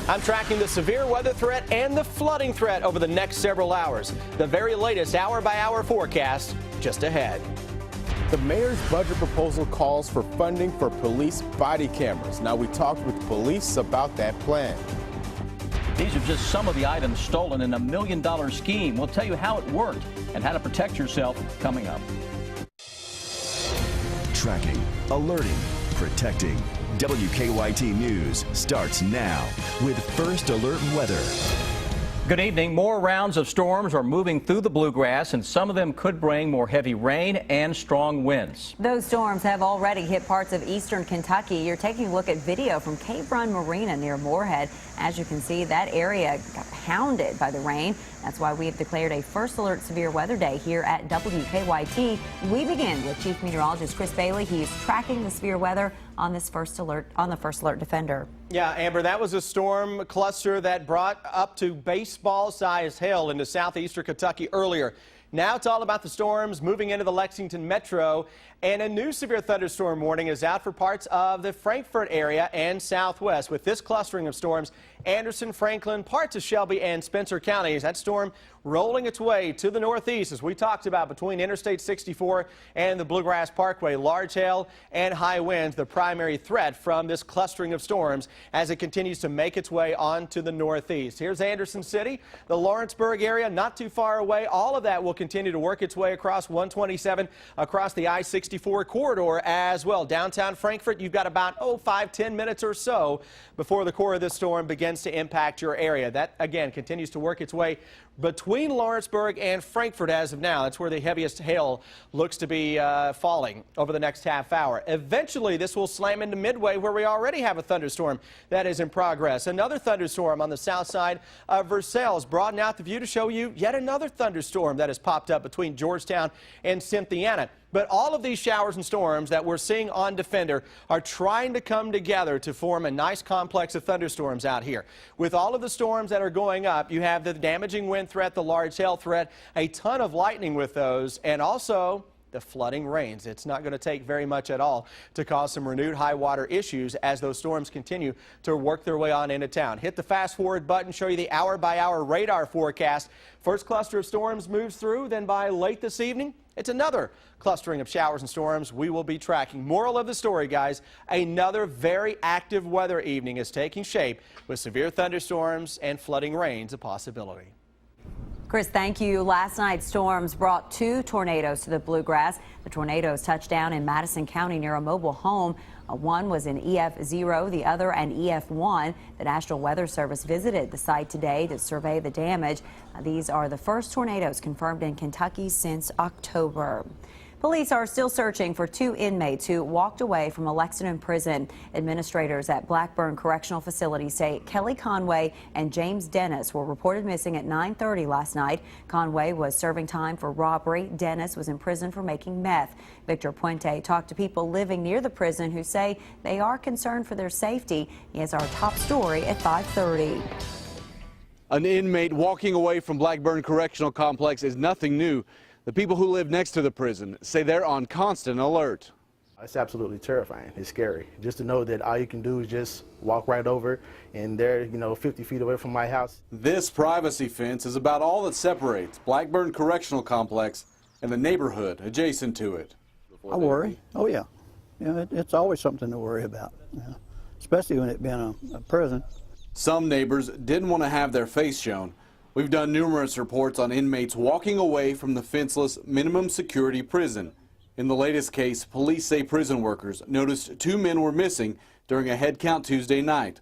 I'm tracking the severe weather threat and the flooding threat over the next several hours. The very latest hour-by-hour forecast just ahead. The mayor's budget proposal calls for funding for police body cameras. Now, we talked with police about that plan. These are just some of the items stolen in a $1 million scheme. We'll tell you how it worked and how to protect yourself coming up. Tracking, alerting, protecting. WKYT News starts now with First Alert Weather. Good evening. More rounds of storms are moving through the bluegrass, and some of them could bring more heavy rain and strong winds. Those storms have already hit parts of eastern Kentucky. You're taking a look at video from Cave Run Marina near Moorhead. As you can see, that area got pounded by the rain. That's why we have declared a first alert severe weather day here at WKYT. We begin with Chief Meteorologist Chris Bailey. He's tracking the severe weather on this first alert, on the First Alert Defender. Yeah, Amber, that was a storm cluster that brought up to baseball-sized hail into southeastern Kentucky earlier. Now it's all about the storms moving into the Lexington metro, and a new severe thunderstorm warning is out for parts of the Frankfort area and southwest. With this clustering of storms, Anderson, Franklin, parts of Shelby and Spencer counties, that storm rolling its way to the northeast, as we talked about, between Interstate 64 and the Bluegrass Parkway. Large hail and high winds, the primary threat from this clustering of storms as it continues to make its way onto the northeast. Here's Anderson City, the Lawrenceburg area, not too far away. All of that will continue to work its way across 127, across the I-64 corridor as well. Downtown Frankfort, you've got about 5-10 minutes or so before the core of this storm begins to impact your area. That again continues to work its way between Lawrenceburg and Frankfort as of now. That's where the heaviest hail looks to be falling over the next half hour. Eventually, this will slam into Midway, where we already have a thunderstorm that is in progress. Another thunderstorm on the south side of Versailles. Broaden out the view to show you yet another thunderstorm that has popped up between Georgetown and Cynthiana. But all of these showers and storms that we're seeing on Defender are trying to come together to form a nice complex of thunderstorms out here. With all of the storms that are going up, you have the damaging wind threat, the large hail threat, a ton of lightning with those, and also the flooding rains. It's not going to take very much at all to cause some renewed high water issues as those storms continue to work their way on into town. Hit the fast forward button, show you the hour-by-hour radar forecast. First cluster of storms moves through, then by late this evening, it's another clustering of showers and storms we will be tracking. Moral of the story, guys, another very active weather evening is taking shape with severe thunderstorms and flooding rains a possibility. Chris, thank you. Last night's storms brought 2 tornadoes to the bluegrass. The tornadoes touched down in Madison County near a mobile home. One was an EF0, the other an EF1. The National Weather Service visited the site today to survey the damage. These are the first tornadoes confirmed in Kentucky since October. Police are still searching for 2 inmates who walked away from a Lexington prison. Administrators at Blackburn Correctional Facility say Kelly Conway and James Dennis were reported missing at 9:30 last night. Conway was serving time for robbery. Dennis was in prison for making meth. Victor Puente talked to people living near the prison who say they are concerned for their safety. He has our top story at 5:30. An inmate walking away from Blackburn Correctional Complex is nothing new. The people who live next to the prison say they're on constant alert. It's absolutely terrifying. It's scary. Just to know that all you can do is just walk right over and they're, 50 feet away from my house. This privacy fence is about all that separates Blackburn Correctional Complex and the neighborhood adjacent to it. I worry. Oh, yeah. It's always something to worry about, especially when it's been a prison. Some neighbors didn't want to have their face shown. We've done numerous reports on inmates walking away from the fenceless minimum security prison. In the latest case, police say prison workers noticed 2 men were missing during a head count Tuesday night.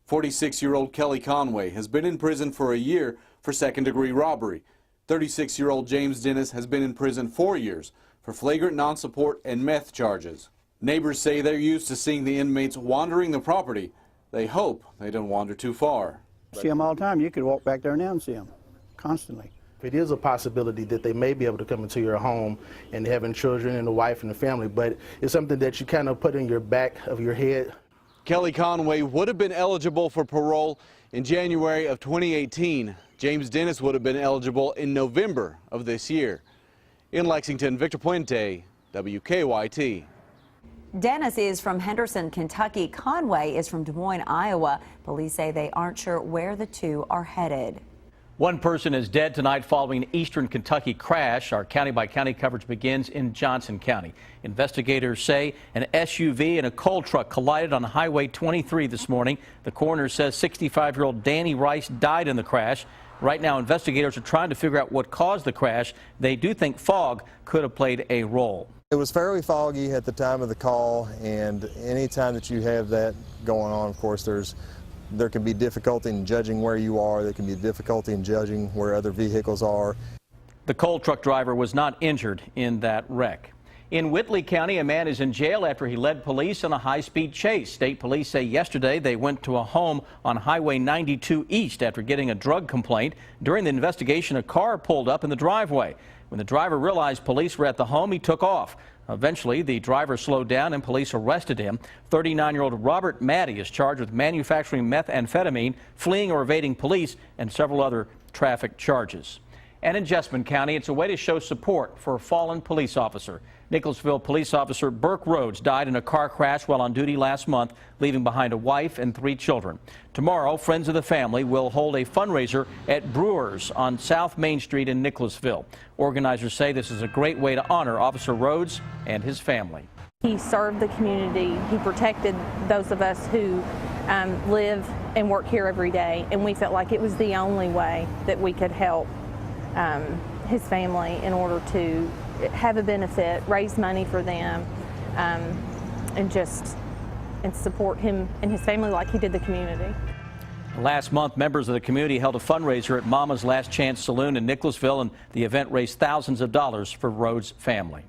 46-year-old Kelly Conway has been in prison for a year for second-degree robbery. 36-year-old James Dennis has been in prison 4 years for flagrant non-support and meth charges. Neighbors say they're used to seeing the inmates wandering the property. They hope they don't wander too far. See them all the time. You could walk back there now and see them constantly. It is a possibility that they may be able to come into your home and having children and a wife and a family, but it's something that you kind of put in your back of your head. Kelly Conway would have been eligible for parole in January of 2018. James Dennis would have been eligible in November of this year. In Lexington, Victor Puente, WKYT. Dennis is from Henderson, Kentucky. Conway is from Des Moines, Iowa. Police say they aren't sure where the two are headed. One person is dead tonight following an eastern Kentucky crash. Our county-by-county coverage begins in Johnson County. Investigators say an SUV and a coal truck collided on Highway 23 this morning. The coroner says 65-year-old Danny Rice died in the crash. Right now, investigators are trying to figure out what caused the crash. They do think fog could have played a role. It was fairly foggy at the time of the call, and any time that you have that going on, of course, there can be difficulty in judging where you are. There can be difficulty in judging where other vehicles are. The coal truck driver was not injured in that wreck. In Whitley County, a man is in jail after he led police on a high-speed chase. State police say yesterday they went to a home on Highway 92 East after getting a drug complaint. During the investigation, a car pulled up in the driveway. When the driver realized police were at the home, he took off. Eventually, the driver slowed down and police arrested him. 39-year-old Robert Maddie is charged with manufacturing methamphetamine, fleeing or evading police, and several other traffic charges. And in Jessamine County, it's a way to show support for a fallen police officer. Nicholasville police officer Burke Rhodes died in a car crash while on duty last month, leaving behind a wife and 3 children. Tomorrow, friends of the family will hold a fundraiser at Brewers on South Main Street in Nicholasville. Organizers say this is a great way to honor Officer Rhodes and his family. He served the community. He protected those of us who live and work here every day, and we felt like it was the only way that we could help his family in order to have a benefit, raise money for them, and support him and his family like he did the community. Last month, members of the community held a fundraiser at Mama's Last Chance Saloon in Nicholasville, and the event raised thousands of dollars for Rhodes' family.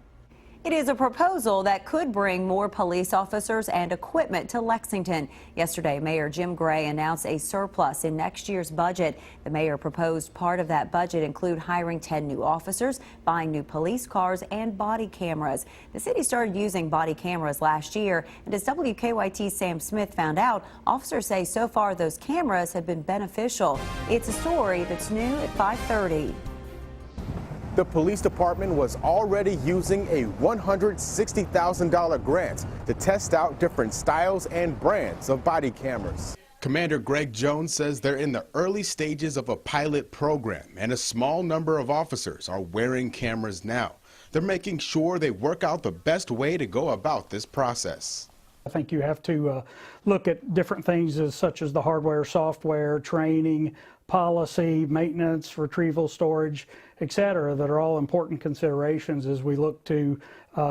It is a proposal that could bring more police officers and equipment to Lexington. Yesterday, Mayor Jim Gray announced a surplus in next year's budget. The mayor proposed part of that budget include hiring 10 new officers, buying new police cars, and body cameras. The city started using body cameras last year, and as WKYT's Sam Smith found out, officers say so far those cameras have been beneficial. It's a story that's new at 5:30. The police department was already using a $160,000 grant to test out different styles and brands of body cameras. Commander Greg Jones says they're in the early stages of a pilot program, and a small number of officers are wearing cameras now. They're making sure they work out the best way to go about this process. I think you have to look at different things such as the hardware, software, training, policy, maintenance, retrieval, storage, etc., that are all important considerations as we look to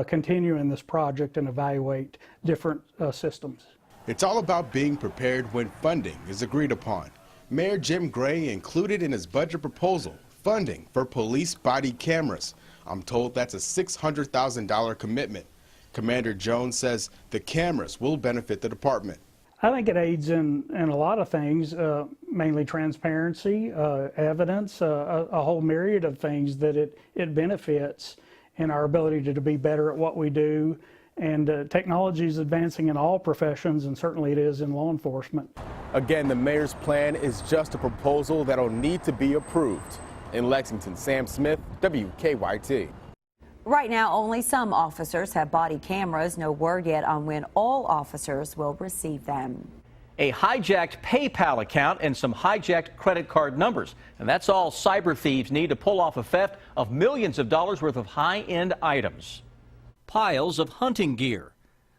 continue in this project and evaluate different systems. It's all about being prepared when funding is agreed upon. Mayor Jim Gray included in his budget proposal funding for police body cameras. I'm told that's a $600,000 commitment. Commander Jones says the cameras will benefit the department. I think it aids in a lot of things, mainly transparency, evidence, a whole myriad of things that it benefits in our ability to be better at what we do. And technology is advancing in all professions, and certainly it is in law enforcement. Again, the mayor's plan is just a proposal that'll need to be approved. In Lexington, Sam Smith, WKYT. Right now, only some officers have body cameras. No word yet on when all officers will receive them. A hijacked PayPal account and some hijacked credit card numbers. And that's all cyber thieves need to pull off a theft of millions of dollars worth of high-end items. Piles of hunting gear,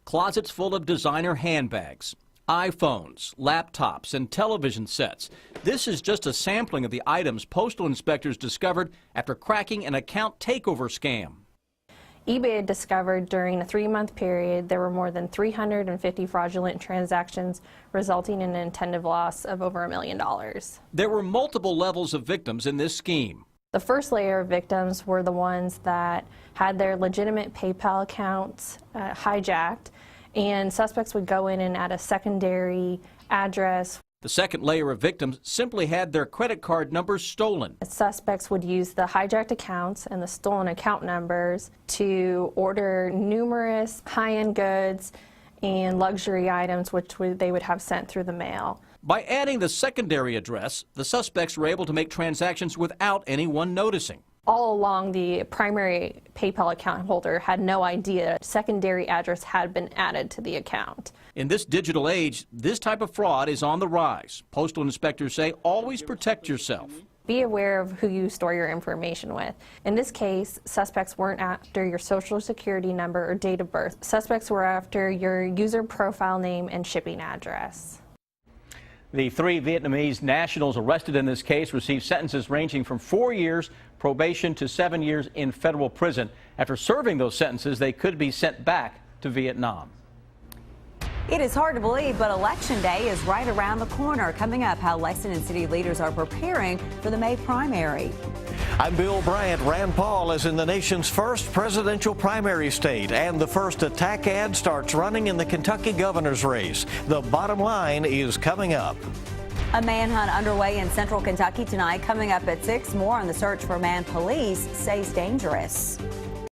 closets full of designer handbags, iPhones, laptops, and television sets. This is just a sampling of the items postal inspectors discovered after cracking an account takeover scam. eBay had discovered during a 3-month period there were more than 350 fraudulent transactions, resulting in an intended loss of over $1 million. There were multiple levels of victims in this scheme. The first layer of victims were the ones that had their legitimate PayPal accounts hijacked, and suspects would go in and add a secondary address. The second layer of victims simply had their credit card numbers stolen. Suspects would use the hijacked accounts and the stolen account numbers to order numerous high-end goods and luxury items, which they would have sent through the mail. By adding the secondary address, the suspects were able to make transactions without anyone noticing. All along, the primary PayPal account holder had no idea a secondary address had been added to the account. In this digital age, this type of fraud is on the rise. Postal inspectors say always protect yourself. Be aware of who you store your information with. In this case, suspects weren't after your social security number or date of birth. Suspects were after your user profile name and shipping address. The 3 Vietnamese nationals arrested in this case received sentences ranging from 4 years probation to 7 years in federal prison. After serving those sentences, they could be sent back to Vietnam. It is hard to believe, but Election Day is right around the corner. Coming up, how Lexington city leaders are preparing for the May primary. I'm Bill Bryant. Rand Paul is in the nation's first presidential primary state, and the first attack ad starts running in the Kentucky governor's race. The bottom line is coming up. A manhunt underway in central Kentucky tonight. Coming up at 6, more on the search for a man police say is dangerous.